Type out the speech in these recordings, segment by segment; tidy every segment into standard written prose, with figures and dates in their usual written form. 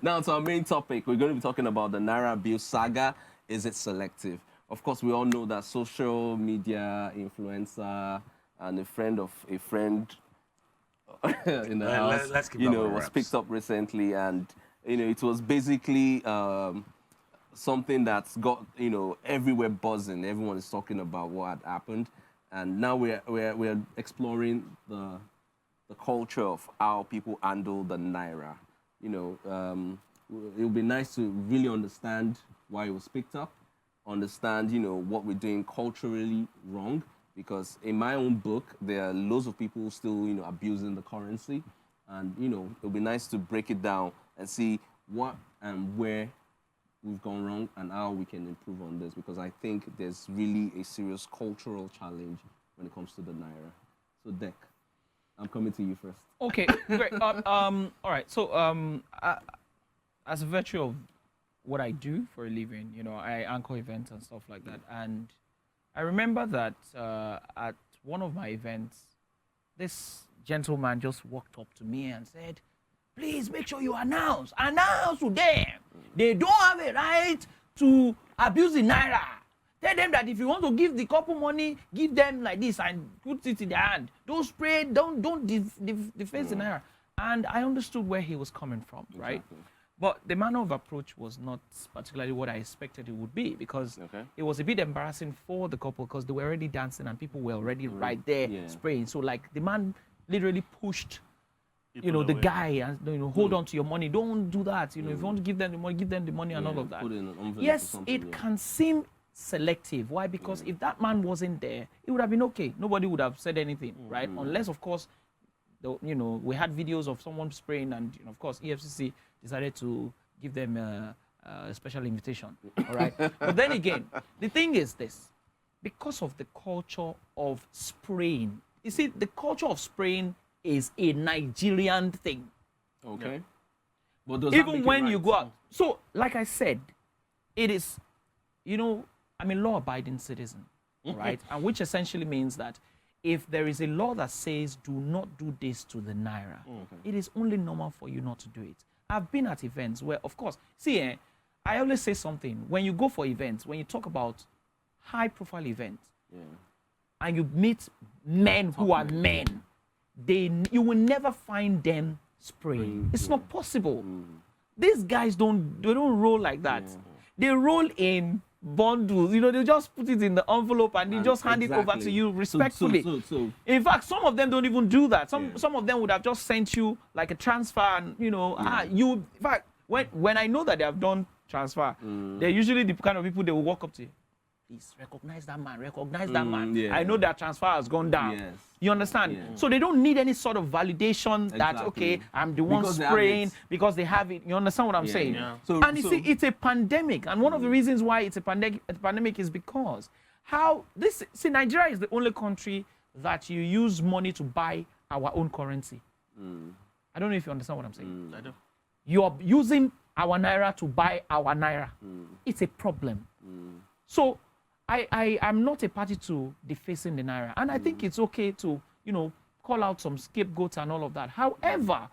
Now to our main topic, we're going to be talking about the Naira bill saga. Is it selective? Of course, we all know that social media influencer and a friend of a friend in the house, let's keep was picked up recently, and it was basically something that's got everywhere buzzing. Everyone is talking about what had happened, and now we're exploring the culture of how people handle the Naira. It would be nice to really understand why it was picked up, understand, what we're doing culturally wrong, because in my own book, there are loads of people still, abusing the currency, and, it would be nice to break it down and see what and where we've gone wrong and how we can improve on this, because I think there's really a serious cultural challenge when it comes to the Naira. So, Dek, I'm coming to you first. Okay, great. All right. So, as a virtue of what I do for a living, I anchor events and stuff like that. And I remember that at one of my events, this gentleman just walked up to me and said, "Please make sure you announce to them. They don't have a right to abuse the Naira. Tell them that if you want to give the couple money, give them like this and put it in their hand. Don't spray, don't deface the Naira." And I understood where he was coming from, right? Exactly. But the manner of approach was not particularly what I expected it would be, because it was a bit embarrassing for the couple because they were already dancing and people were already right there spraying. So like the man literally pushed the guy and hold on to your money. Don't do that. If you want to give them the money, and all of that. Yes, it can seem selective. Why? Because if that man wasn't there, it would have been okay. Nobody would have said anything, right? Unless, of course, we had videos of someone spraying, and of course, EFCC decided to give them a special invitation. All right. But then again, the thing is this: because of the culture of spraying, you see, the culture of spraying is a Nigerian thing. Okay. Yeah. But does even when you go out, so like I said, it is, I'm a law-abiding citizen, right? And which essentially means that if there is a law that says do not do this to the Naira, it is only normal for you not to do it. I've been at events where, of course, I always say something. When you go for events, when you talk about high-profile events, and you meet men who are men, you will never find them spraying. It's not possible. These guys don't roll like that. They roll in bundles. They just put it in the envelope and they just hand it over to you respectfully. So. In fact, some of them don't even do that. Some of them would have just sent you like a transfer, and in fact, when I know that they have done transfer, they're usually the kind of people they will walk up to you. Please recognize that man, recognize that man. I know that transfer has gone down. Yes. You understand? So they don't need any sort of validation that, okay, I'm the one spraying because they have it. You understand what I'm saying? Yeah. And you see, it's a pandemic. And one of the reasons why it's a pandemic is because Nigeria is the only country that you use money to buy our own currency. I don't know if you understand what I'm saying. I do. You're using our Naira to buy our Naira. It's a problem. So I am not a party to defacing the Naira. And I think it's okay to, call out some scapegoats and all of that. However,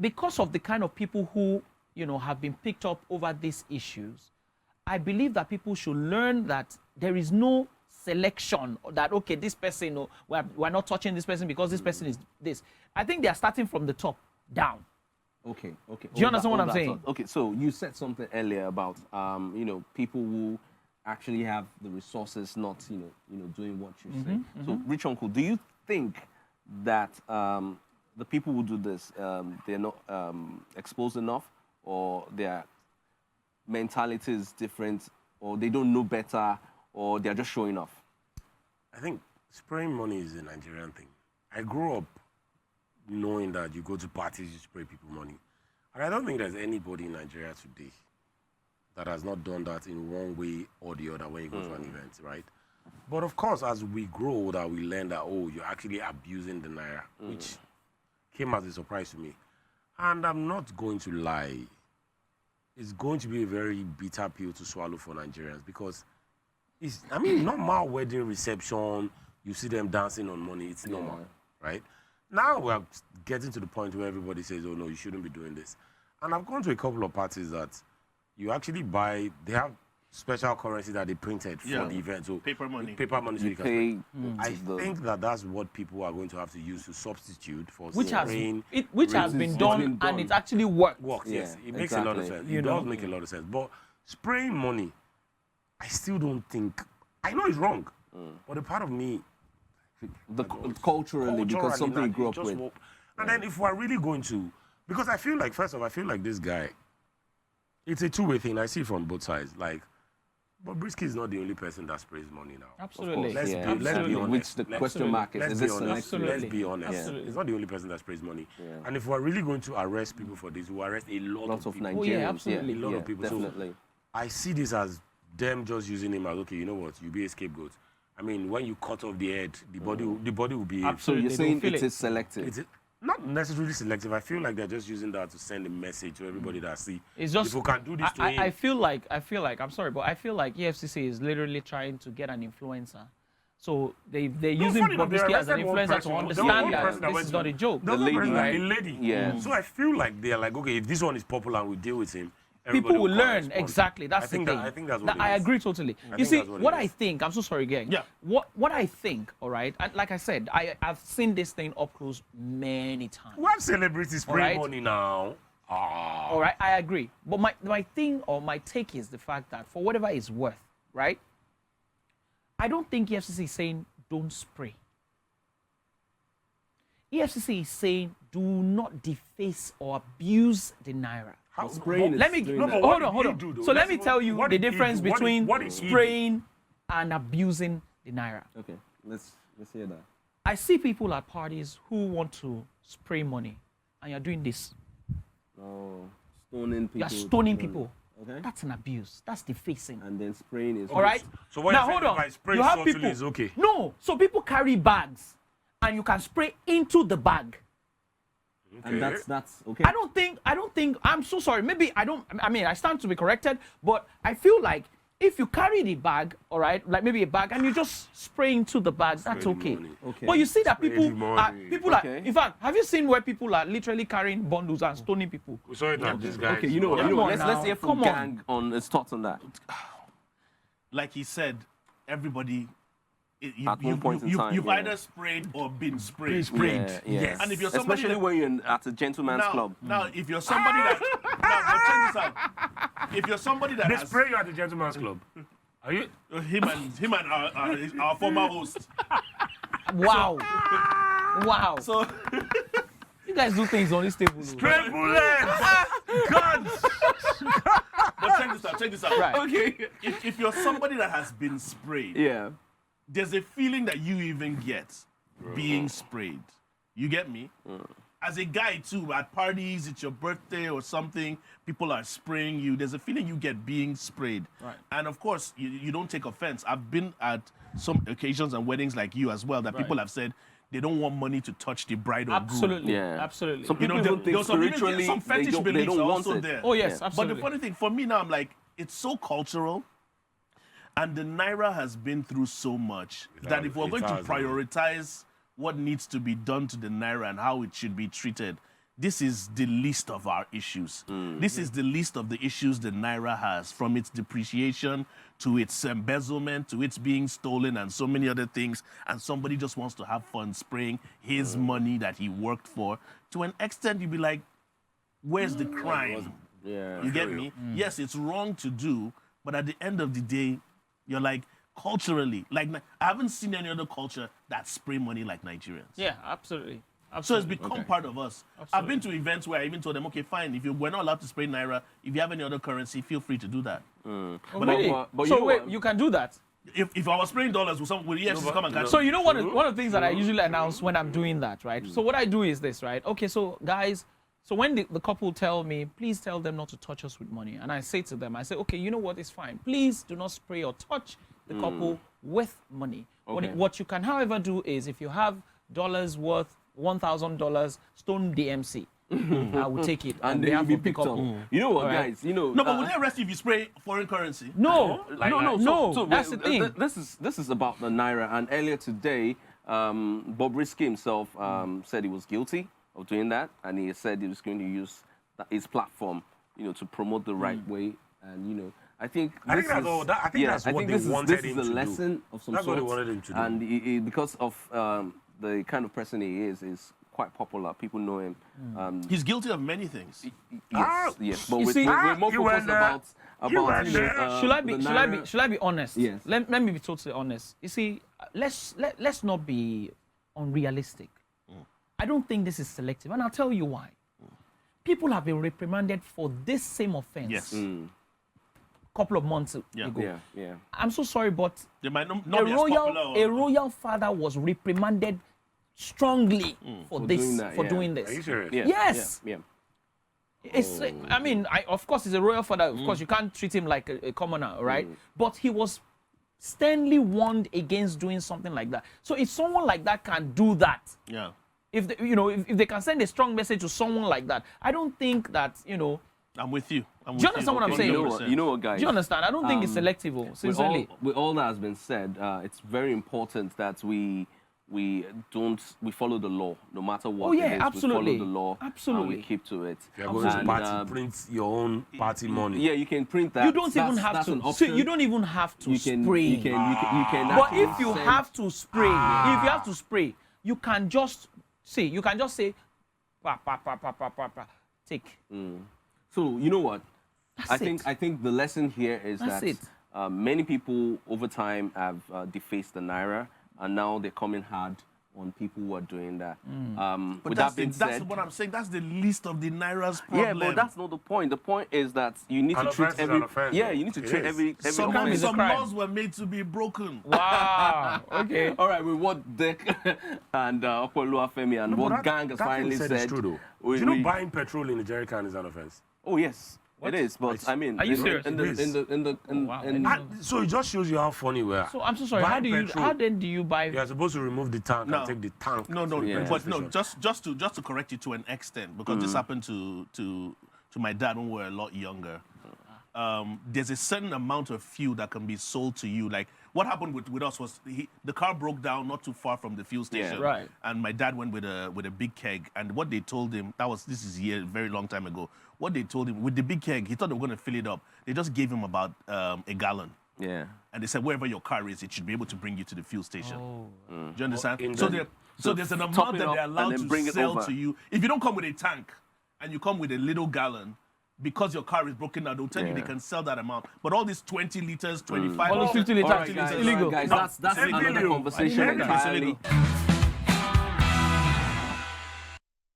because of the kind of people who, have been picked up over these issues, I believe that people should learn that there is no selection that, okay, this person, we're not touching this person because this person is this. I think they are starting from the top down. Okay. Do you understand what I'm saying? Okay, so you said something earlier about, people who actually have the resources not, doing what you say. So, Rich Uncle, do you think that the people who do this, they're not exposed enough, or their mentality is different, or they don't know better, or they're just showing off? I think spraying money is a Nigerian thing. I grew up knowing that you go to parties, you spray people money. And I don't think there's anybody in Nigeria today that has not done that in one way or the other when you go to an event, right? But of course, as we grow older, we learn that, you're actually abusing the Naira, which came as a surprise to me. And I'm not going to lie. It's going to be a very bitter pill to swallow for Nigerians, because normal wedding reception, you see them dancing on money, it's normal, right? Now we're getting to the point where everybody says, oh no, you shouldn't be doing this. And I've gone to a couple of parties that you actually buy, they have special currency that they printed for the event. So paper money. Paper money. So you pay. I think that's what people are going to have to use to substitute for Which has spraying. been done, and it actually works. Yes, it makes a lot of sense. It does make a lot of sense. But spraying money, I still don't think, I know it's wrong, but a part of me, Culturally, because something you grew up with. And then if we're really going to, because I feel like, first of all, I feel like this guy, it's a two-way thing. I see it from both sides. Like, Bobrisky is not the only person that sprays money now. Absolutely. Let's be honest. Which the question mark is this selective? Let's be honest. It's not the only person that sprays money. And if we're really going to arrest people for this, we'll arrest a lot of people. Nigerians. Oh, yeah, absolutely. A lot of people. Definitely. So I see this as them just using him as, okay, you know what, you be a scapegoat. I mean, when you cut off the head, the body will be... So you're saying it is selective? It's not necessarily selective. I feel like they're just using that to send a message to everybody that see. It's just, people can do this to him. I feel like, I'm sorry, but I feel like EFCC is literally trying to get an influencer. So they're using Bobrisky as an influencer to understand that this is not a joke. The lady, right? The lady. Yeah. So I feel like they're like, okay, if this one is popular and we deal with him, people will learn. Exactly. That's the thing. I think that's what I agree totally. You see, what I think, I'm so sorry again. Yeah. What I think, all right, and like I said, I've seen this thing up close many times. What celebrities spray money now? All right, I agree. But my thing or my take is the fact that for whatever it's worth, right, I don't think EFCC is saying don't spray. EFCC is saying do not deface or abuse the Naira. Let me hold on. So let me tell you the difference between spraying and abusing the Naira. Okay, let's hear that. I see people at parties who want to spray money, and you're doing this. Oh, stoning people. You're stoning people. Okay. That's an abuse. That's defacing. And then spraying is... All right? So what now, hold on. If I spray you have subtly people... is okay? No. So people carry bags, and you can spray into the bag. Okay. And that's okay. I don't think, I'm so sorry. Maybe I stand to be corrected, but I feel like if you carry the bag, all right, like maybe a bag, and you just spray into the bag, that's okay. Okay. But you see that people are, Okay. in fact, have you seen where people are literally carrying bundles and stoning people? We saw it this guy. Okay, you know what? Let's hear from Gang on his thoughts on that. Like he said, everybody... At one point in time, you've either sprayed or been sprayed. Yeah. Yes. And if you're somebody especially when you're at a gentleman's club. Now, if you're somebody that... Now, check this out. If you're somebody that They has... spray you at the gentleman's club. Are you? Him and our former host. Wow. Wow. So... You guys do things on this table. Spray bullets! Guns! But check this out. Right. Okay. If you're somebody that has been sprayed... Yeah. There's a feeling that you even get being sprayed. You get me? As a guy too, at parties, it's your birthday or something, people are spraying you. There's a feeling you get being sprayed. Right. And of course, you don't take offense. I've been at some occasions and weddings like you as well that people have said they don't want money to touch the bride or groom. Absolutely. Yeah. Absolutely. Some people don't think spiritually, some fetish they beliefs don't are want also it. there. Oh yes, Yeah. absolutely. But the funny thing for me now, I'm like, it's so cultural. And the Naira has been through so much that if we're going to prioritize what needs to be done to the Naira and how it should be treated, this is the least of our issues. This is the least of the issues the Naira has, from its depreciation to its embezzlement to its being stolen and so many other things. And somebody just wants to have fun spraying his money that he worked for. To an extent, you'd be like, where's the crime? Yeah. You get me? Yes, it's wrong to do, but at the end of the day, you're like, culturally, like, I haven't seen any other culture that spray money like Nigerians. Yeah, absolutely. So it's become part of us. I've been to events where I even told them, okay, fine, we're not allowed to spray Naira, if you have any other currency, feel free to do that. But so wait, you can do that? If I was spraying dollars, will the EFCC come and catch So you know one of the things that I usually announce when I'm doing that, right? So what I do is this, right? Okay, so guys, so when the couple tell me, please tell them not to touch us with money. And I say to them, I say, okay, you know what, it's fine. Please do not spray or touch the couple with money. Okay. What you can, however, do is if you have dollars worth $1,000, stone the MC. I will take it. And then you pick up. You know what, guys? You know. No, but will they arrest you if you spray foreign currency? No, no. So that's the thing. This is about the Naira. And earlier today, Bobrisky himself said he was guilty of doing that, and he said he was going to use his platform, to promote the right way. And I think that's all. I think that's what they wanted him to do. This is a lesson of some sort. That's what they wanted him to do. And because of the kind of person he is quite popular. People know him. He's guilty of many things. Yes. But You see, we're more focused about should I be honest? Yes. Let me be totally honest. You see, let's not be unrealistic. I don't think this is selective, and I'll tell you why. People have been reprimanded for this same offense. Yes. Couple of months ago. Yeah. I'm so sorry, but They might not be as popular. a royal father was reprimanded strongly for doing this. Are you serious? Yeah. Yes. Yeah. It's, I mean, of course, he's a royal father. Of course, you can't treat him like a commoner, right? But he was sternly warned against doing something like that. So if someone like that can do that, if they can send a strong message to someone like that, I don't think that, I'm with you. Do you understand what I'm saying? You know what, guys? Do you understand? I don't think it's selective, sincerely. With all that has been said, it's very important that we follow the law, no matter what. Oh yeah, it is. absolutely. We follow the law. Absolutely. And we keep to it. If you're going to party, print your own party money. Yeah, you can print that. You don't even have to. See, you don't even have to spray. You can. But if you have to spray, you can just say, pa, take. So you know what? I it. think the lesson here is That's that many people over time have defaced the Naira, and now they're coming hard on people who are doing that. But that's what I'm saying. That's the least of the Naira's problem. Yeah, but that's not the point. The point is that you need to treat every. You need to treat every. Some laws were made to be broken. Wow. Okay. All right. With what Dick and Oluwafemi and what Gang has finally said. Is true, though. Do you know buying petrol in a jerry can is an offense? Oh yes. It is, but I mean, are you serious? So it just shows you how funny we are. So I'm so sorry. How then do you buy? You're supposed to remove the tank and take the tank. Just to correct you to an extent, because this happened to my dad when we were a lot younger. There's a certain amount of fuel that can be sold to you. Like what happened with us was the car broke down not too far from the fuel station. Yeah, right. And my dad went with a big keg, and what they told him, this is a very long time ago. What they told him with the big keg, he thought they were going to fill it up. They just gave him about a gallon. Yeah. And they said wherever your car is, it should be able to bring you to the fuel station. Do you understand? So there's an amount that they're allowed to sell to you. If you don't come with a tank and you come with a little gallon, because your car is broken down, they'll tell you they can sell that amount. But all these 20 liters, 25... All those 50 liters, illegal. Guys, that's another conversation entirely.